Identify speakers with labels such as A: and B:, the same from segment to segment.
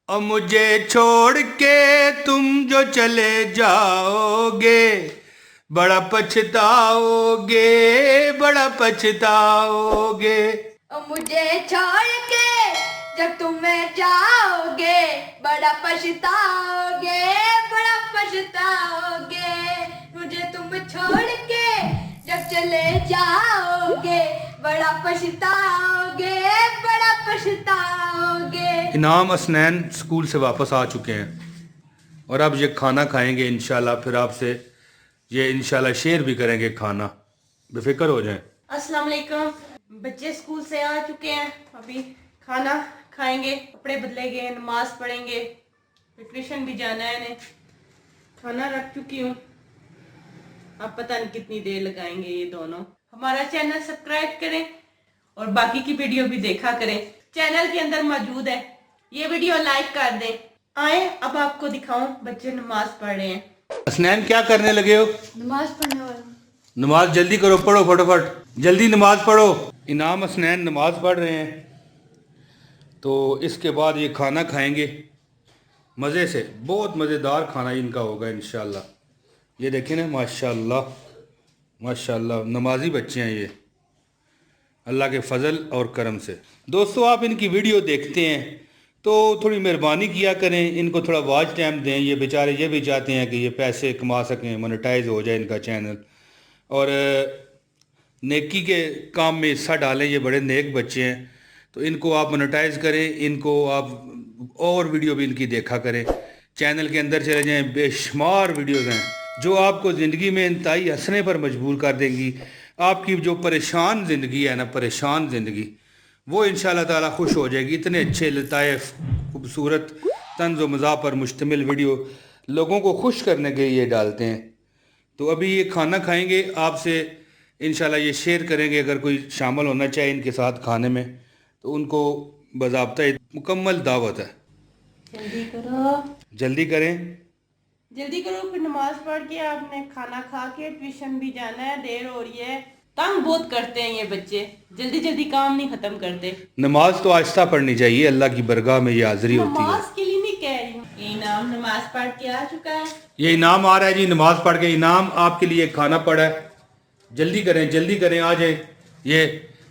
A: और मुझे छोड़ के तुम जो चले जाओगे बड़ा पछताओगे, बड़ा पछताओगे।
B: और मुझे छोड़ के जब तुम जाओगे बड़ा पछताओगे, बड़ा पछताओगे। मुझे तुम छोड़ के जब चले जाओगे बड़ा पछताओगे, बड़ा पछताओगे।
A: इनाम हसनैन स्कूल से वापस आ चुके हैं और अब ये खाना खाएंगे इंशाल्लाह। फिर आपसे ये इंशाल्लाह शेयर भी करेंगे खाना, बेफिक्र हो जाएं।
C: अस्सलाम वालेकुम। बच्चे स्कूल से आ चुके हैं, अभी खाना खाएंगे, कपड़े बदलेंगे, नमाज पढ़ेंगे, फिर ट्यूशन भी जाना है इन्हें। खाना रख चुकी हूँ, अब पता नहीं कितनी देर लगाएंगे ये दोनों। हमारा चैनल सब्सक्राइब करें और बाकी की वीडियो भी देखा करें, चैनल के अंदर मौजूद है। ये वीडियो लाइक कर दें। आए अब आपको दिखाऊं, बच्चे नमाज पढ़ रहे हैं।
A: हसनैन क्या करने लगे हो?
B: नमाज पढ़ने वाला।
A: नमाज जल्दी करो, पढ़ो फटाफट, जल्दी नमाज पढ़ो। इनाम हसनैन नमाज पढ़ रहे हैं तो इसके बाद ये खाना खाएंगे मज़े से। बहुत मज़ेदार खाना इनका होगा इंशाल्लाह। ये देखें ना, माशाल्लाह माशाल्लाह, नमाजी बच्चे हैं ये, अल्लाह के फ़ज़ल और करम से। दोस्तों, आप इनकी वीडियो देखते हैं तो थोड़ी मेहरबानी किया करें, इनको थोड़ा वॉच टाइम दें। ये बेचारे ये भी चाहते हैं कि ये पैसे कमा सकें, मोनेटाइज हो जाए इनका चैनल, और नेकी के काम में हिस्सा डालें। ये बड़े नेक बच्चे हैं तो इनको आप मोनेटाइज करें, इनको आप और वीडियो भी इनकी देखा करें। चैनल के अंदर चले जाएं, बेशुमार वीडियोस हैं जो आपको ज़िंदगी में इंतहाई हंसने पर मजबूर कर देंगी। आपकी जो परेशान ज़िंदगी है ना, परेशान ज़िंदगी, वो इंशाल्लाह ताला खुश हो जाएगी। इतने अच्छे लतायफ खूबसूरत तंज़ व मज़ाह पर मुश्तमिल वीडियो लोगों को खुश करने के लिए डालते हैं। तो अभी ये खाना खाएंगे, आपसे इंशाल्लाह ये शेयर करेंगे। अगर कोई शामिल होना चाहे इनके साथ खाने में तो उनको बाज़ाब्ता मुकम्मल दावत है।
C: जल्दी करो,
A: जल्दी करें,
C: जल्दी करो, फिर नमाज पढ़ के आपने खाना खा के ट्यूशन भी जाना है, देर हो रही है। तंग बहुत करते हैं ये बच्चे, जल्दी जल्दी काम नहीं खत्म करते।
A: नमाज तो आहिस्ता पढ़नी चाहिए, अल्लाह की बरगाह में ये हाजिरी होती है।
C: नमाज के लिए नहीं कह रही हूँ, ये इनाम नमाज पढ़ के आ चुका है।
A: ये इनाम आ रहा है जी, नमाज पढ़ के इनाम आपके लिए खाना पड़ा है। जल्दी करें, जल्दी करें, आ जाए। ये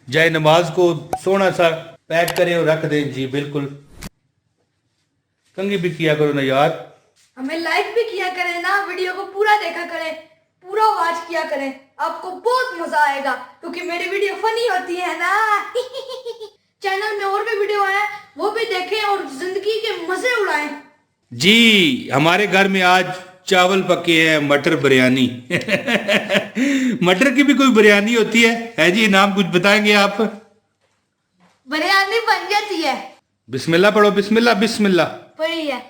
A: जाए नमाज को सोना सा पैक करें और रख दें जी। बिल्कुल कंघी भी किया करो ना यार,
B: हमें लाइक भी किया करें ना, वीडियो को पूरा देखा करें, पूरा वॉच किया करें, आपको बहुत मजा आएगा क्योंकि मेरी वीडियो फनी होती है ना। चैनल में और भी वीडियो है, वो भी देखें और जिंदगी के मजे उड़ाएं।
A: जी हमारे घर में आज चावल पके हैं, मटर बिरयानी। मटर की भी कोई बिरयानी होती है जी? नाम कुछ बताएंगे आप?
B: बिरयानी बन जाती है।
A: बिस्मिल्लाह पढ़ो, बिस्मिल्लाह, बिस्मिल्लाह।
B: पढ़ी है,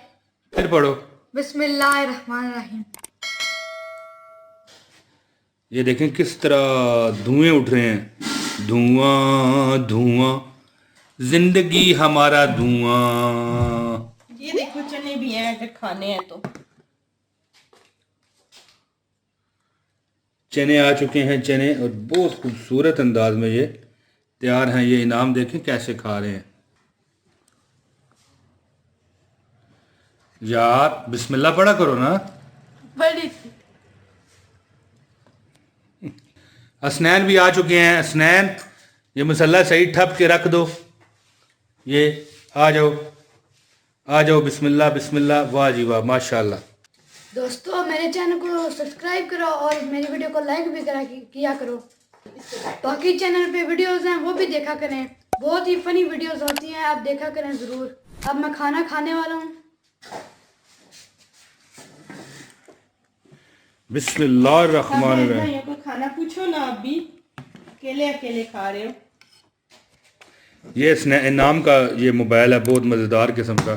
A: फिर पढ़ो।
B: बिस्मिल्लाहिर्रहमानिर्रहीम।
A: ये देखें किस तरह धुएं उठ रहे हैं, धुआं धुआं, जिंदगी हमारा धुआं।
C: ये देखो चने भी हैं, अगर खाने हैं तो।
A: चने आ चुके हैं, चने, और बहुत खूबसूरत अंदाज में ये तैयार हैं। ये इनाम देखें कैसे खा रहे हैं यार। बिस्मिल्लाह पढ़ा करो ना।
B: बड़ी
A: हसनैन भी आ चुके हैं। हसनैन, ये मसल्ला सही ठप के रख दो। ये आ जाओ, आ जाओ, बिस्मिल्लाह बिस्मिल्लाह, वाह जी वाह, माशाल्लाह।
B: दोस्तों, मेरे चैनल को सब्सक्राइब करो और मेरी वीडियो को लाइक भी किया करो। बाकी चैनल पे वीडियोस हैं वो भी देखा करें, बहुत ही फनी वीडियोस होती हैं, आप देखा करें ज़रूर। अब मैं खाना खाने वाला हूँ।
A: बिस्मिल्लाहिर्रहमानिर्रहीम।
C: ये कोई खाना पूछो ना, आप भी अकेले अकेले खा रहे हो।
A: ये इनाम का ये मोबाइल है, बहुत मज़ेदार किस्म का।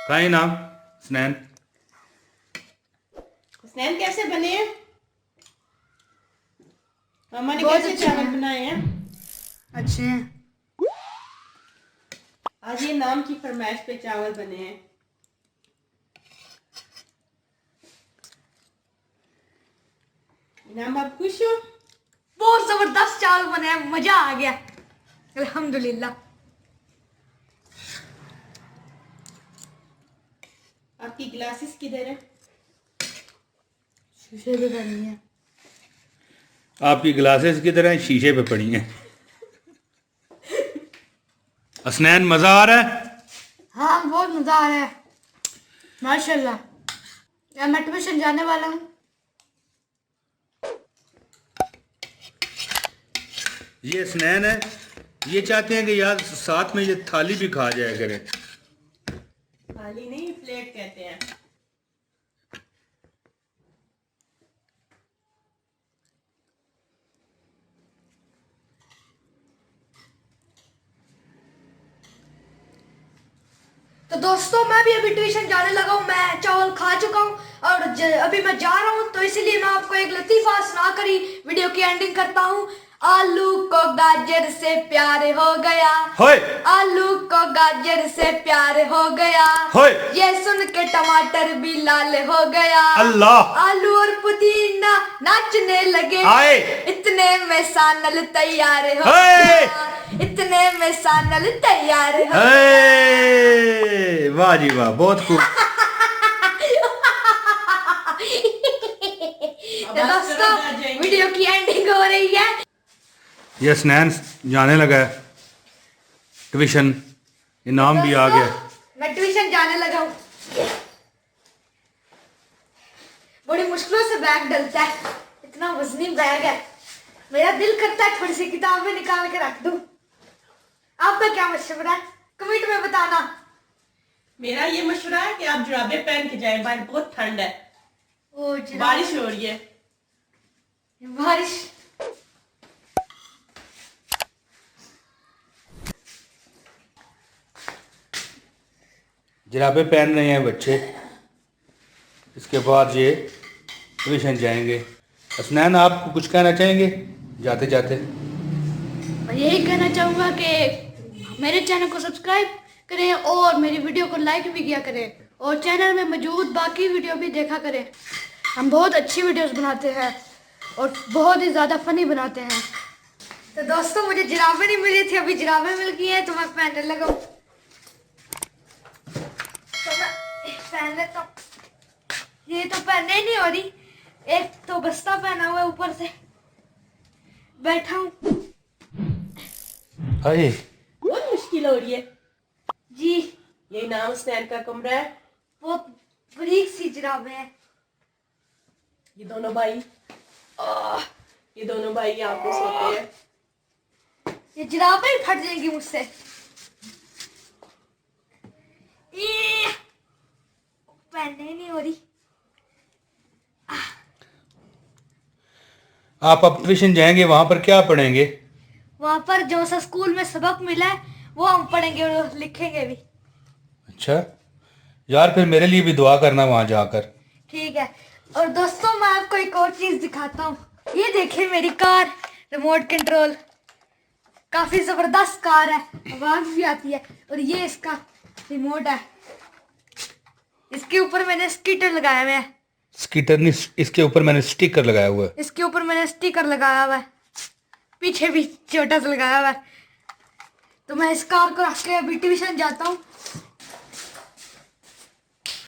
A: खाएं इनाम। स्नैन
C: स्नैन कैसे बने हैं? मामा ने
B: बहुत
C: कैसे
B: अच्छे
C: चावल
B: हैं।
C: बनाए हैं?
B: अच्छे हैं।
C: आज ये नाम की फरमाइश पे चावल बने हैं। इनाम आप खुश हो?
B: बहुत जबरदस्त चावल बने हैं, मजा आ गया, अल्हम्दुलिल्लाह।
C: आपकी ग्लासेस किधर है?
B: शीशे पे करनी है।
A: आपकी ग्लासेस की तरह शीशे पे पड़ी हैं। हसनैन मजा आ रहा है?
B: हाँ बहुत मजा आ रहा है माशाल्लाह। यार मैं ट्यूशन जाने वाला हूँ।
A: ये हसनैन है, ये चाहते हैं कि यार साथ में ये थाली भी खा जाया करें।
C: थाली नहीं, प्लेट कहते हैं।
B: तो दोस्तों मैं भी अभी ट्यूशन जाने लगा हूँ। मैं चावल खा चुका हूँ और अभी मैं जा रहा हूँ, तो इसीलिए मैं आपको एक लतीफा सुना कर ही वीडियो की एंडिंग करता हूँ। आलू को गाजर से प्यार हो गया,
A: होय
B: आलू को गाजर से प्यार हो गया,
A: होय
B: ये सुन के टमाटर भी लाल हो गया।
A: अल्लाह।
B: आलू और पुदीना नाचने लगे,
A: आए।
B: इतने में सानल तैयार हो
A: होय।
B: गया, इतने में सानल तैयार हो गया।
A: हे, वाह जी वाह, बहुत खूब।
B: तो दोस्तों वीडियो की एंडिंग हो रही है।
A: ये हसनैन जाने लगा है ट्यूशन, इनाम भी आ गया।
B: मैं ट्यूशन जाने लगा हूँ। बड़ी मुश्किलों से बैग डलता है, इतना वजनी बैग है। मेरा दिल करता है थोड़ी सी किताबें निकाल के रख दूं। आपका क्या मशवरा है कमेंट में बताना।
C: मेरा ये मशवरा है कि आप जुराबे पहन के जाएं, बाहर बहुत ठंड है,
B: ओ जनाब,
C: बारिश हो रही है।
B: बारिश।
A: जुराबे पहन रहे हैं बच्चे, इसके बाद ये ट्यूशन जाएंगे। हसनैन आप कुछ कहना चाहेंगे जाते जाते?
B: मैं यही कहना चाहूँगा कि मेरे चैनल को सब्सक्राइब करें और मेरी वीडियो को लाइक भी किया करें, और चैनल में मौजूद बाकी वीडियो भी देखा करें। हम बहुत अच्छी वीडियोस बनाते हैं और बहुत ही ज़्यादा फनी बनाते हैं। तो दोस्तों मुझे जुराबें नहीं मिली थी, अभी जुराबें मिल गई हैं, तो मैं पहनने लगा हूँ। तो मैं पहन लेता हूँ। ये तो पहनने ही नहीं हो रही, एक तो बस्ता पहना हुआ है ऊपर से, बैठा हूँ।
A: हाय
C: बहुत मुश्किल हो रही है
B: जी
C: ये नाम स्नैन का कमरा है।
B: बहुत बरीक सी जुराबें हैं।
C: ये दोनों भाई यहाँ पे सोते हैं।
B: ये जुराबें ही फट जाएंगी मुझसे। पहनने ही नहीं हो रही।
A: आप अब ट्यूशन जाएंगे, वहां पर क्या पढ़ेंगे?
B: वहां पर जो सा स्कूल में सबक मिला है वो हम पढ़ेंगे और लिखेंगे भी।
A: अच्छा यार, फिर मेरे लिए भी दुआ करना वहां जाकर।
B: ठीक है। और दोस्तों मैं आपको एक और चीज दिखाता हूँ। ये देखिए मेरी कार, रिमोट कंट्रोल, काफी जबरदस्त कार है, आवाज भी आती है। और ये इसका रिमोट है, इसके ऊपर मैंने स्टिकर लगाया हुआ है।
A: स्कीटर नहीं, इसके ऊपर मैंने स्टिकर लगाया हुआ है।
B: इसके ऊपर मैंने स्टिकर लगाया हुआ है, पीछे भी छोटा सा लगाया हुआ है। तो मैं इस कार को रख के अभी ट्यूशन जाता हूँ।